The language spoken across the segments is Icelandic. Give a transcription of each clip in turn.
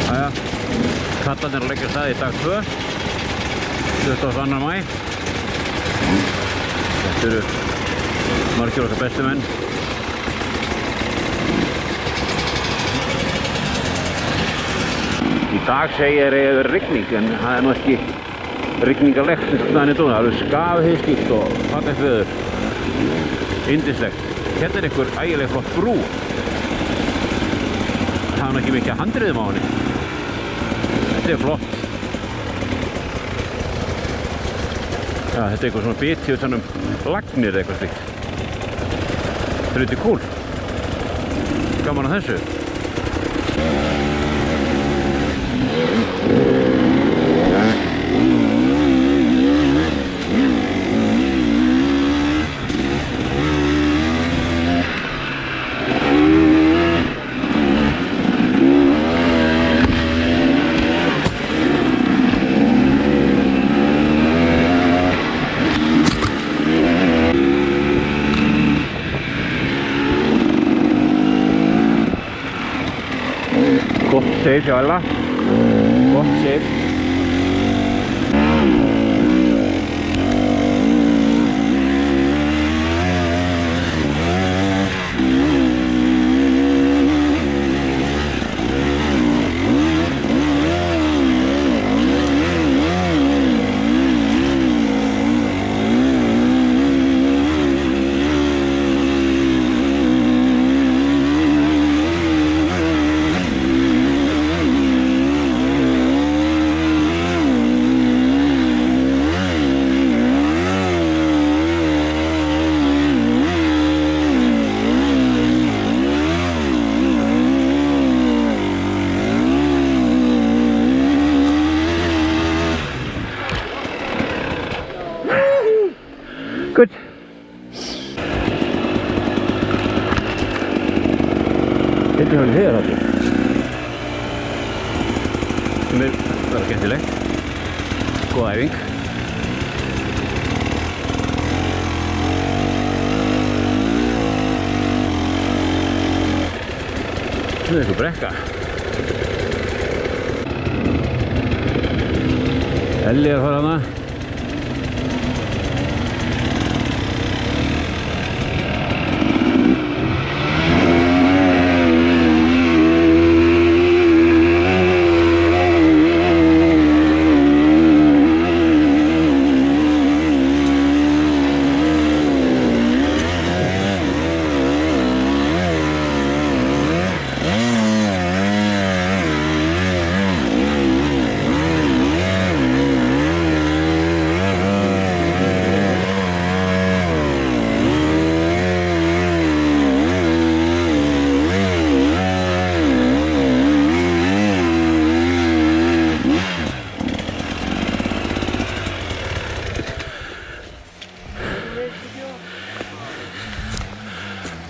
Jæja, kallarnir að leggja stað í dag 2, 22. maí. Þetta eru margir okkar bestu menn. Í dag segir ég rigning, en það er nú ekki rigningarlegt eins og staðan er núna. Það eru skafheiðskýrt og fallegt veður. Yndislegt. Hérna er einhver ægileg flott brú. Það er nú ekki mikið handriðum á henni. Þetta er flott. Já, þetta er eitthvað svona biti utan lagnir eða eitthvað slíkt. Þetta er eitthvað cool. Gaman að þessu. Gott safe hjá Ella. Gott safe. Good. Þetta er hann hér allir. Sem er bara skemmtilegt. Góð æfing. Nú er eitthvað brekka. Elli er að fara hana.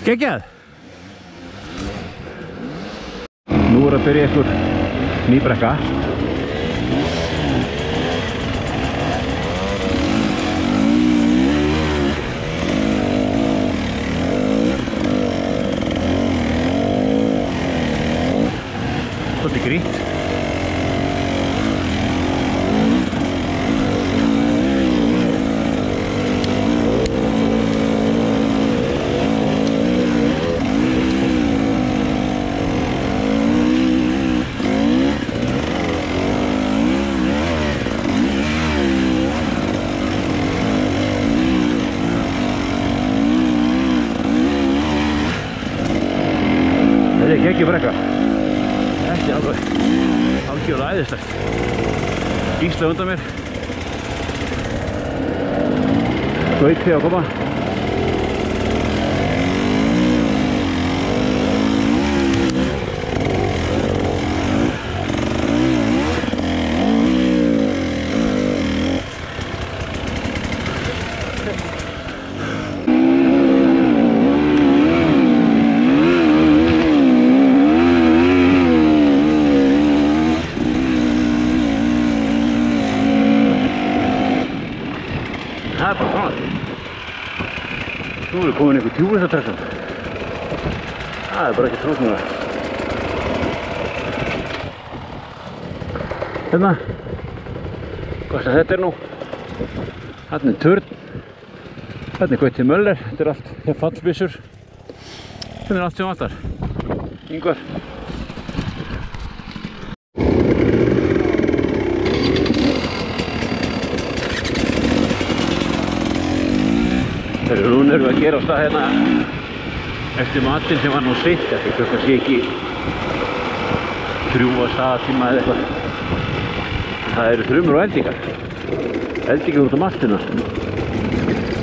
Geggjað! Nú er að byrja einhver ný brekka. Svolítið grýtt. Þetta er geggjuð brekka. Þetta er algjörlega æðislegt. Gísla undan mér. Gauti að koma. Það er bara svona. Nú er komin einhver tjúristatraktor. Það er bara ekki tróðsmjöla. Hérna. Hvað sem þetta nú? Þarna turn. Þarna Gauti Möller. Þetta allt fallbyssur. Þetta allt sem vantar. Ingvar. Núna erum við að gera á stað hérna eftir matinn sem var nú seint. Þetta klukkan sé ekki 3 staðatíma eða eitthvað. Það eru þrumur og eldingar. Eldingar út um allt hérna.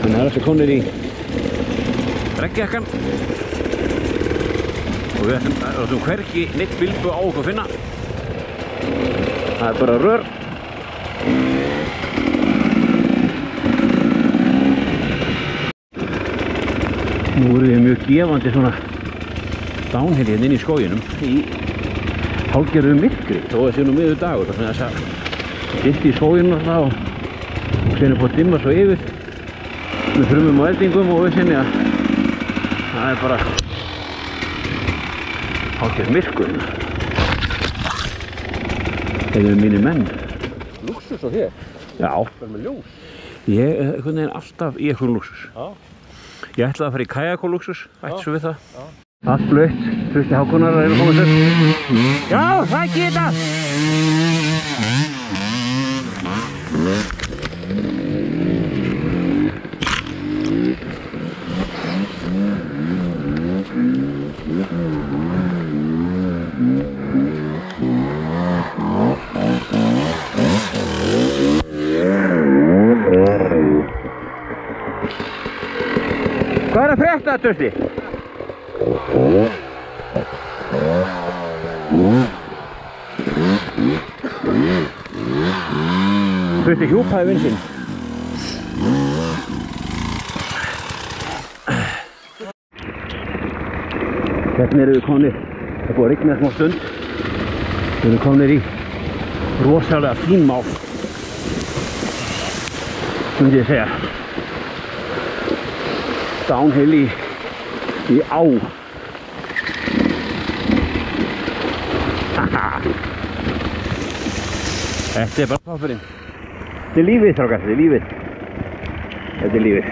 Þannig að þessi konir í regnjakkann. Og við ætlum hvergi neitt bilbu á okkur að finna. Það er bara rör. Nú erum við mjög gefandi svona downhill hérna inn í skóginum í hálfgerðu myrkri þó að það sé nú miður dagur. Þannig að þess að gildi í skóginum alltaf og sen er búið að dimma svo yfir með þrumum og eldingum og við senni að það er bara hálfgerð myrkur. Þeir eru mínir menn. Lúxus og hér? Já. Það er með ljós? Ég er einhvern veginn alltaf í einhverjum lúxus. Já. Ég ætlaði að fara í kajak og lúxus, ætti svo við það. Allt blautt, Trausti Hákonar að reyna að koma sér. Já, það geta! Hvað er að frétta, Trausti? Trausti hjúpaði vinsinn. Hérna erum við komnir, það er búið að rigna smá stund. Við erum komnir í rosalega fín mál, myndi ég segja. Downhill í á. Þetta er bara toppurinn. Þetta er lífið, strákar, þetta er lífið. Þetta er lífið.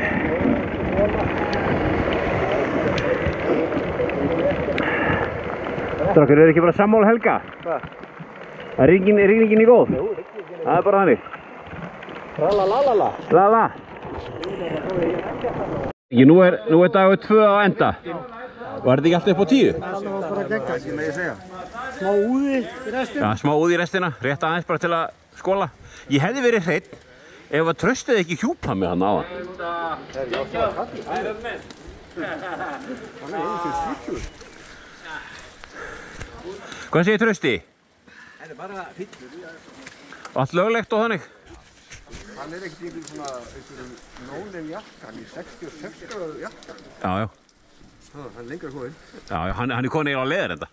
Strákar, eru ekki bara sammála Helga? Hvað? Er rigningin í góð? Jú, rigningin. Það er bara þannig. Tralalala. Lala. Nú er dagur 2 á enda. Var þetta ekki alltaf upp á 10? Það var bara gegga, ekki með ég segja. Smá úði í restina. Já, smá úði í restina. Rétt aðeins bara til að skóla. Ég hefði verið hreinn ef að Trausti ekki hjúpað mig hann á hann. Hvað segir Trausti? Það er bara fyllur. Allt löglegt og þannig? Hann er ekkert í einhverjum nónum jakkan, í 66 gráðu jakkan. Já, já. Hann er lengra kominn. Já, hann er konið á leður enda.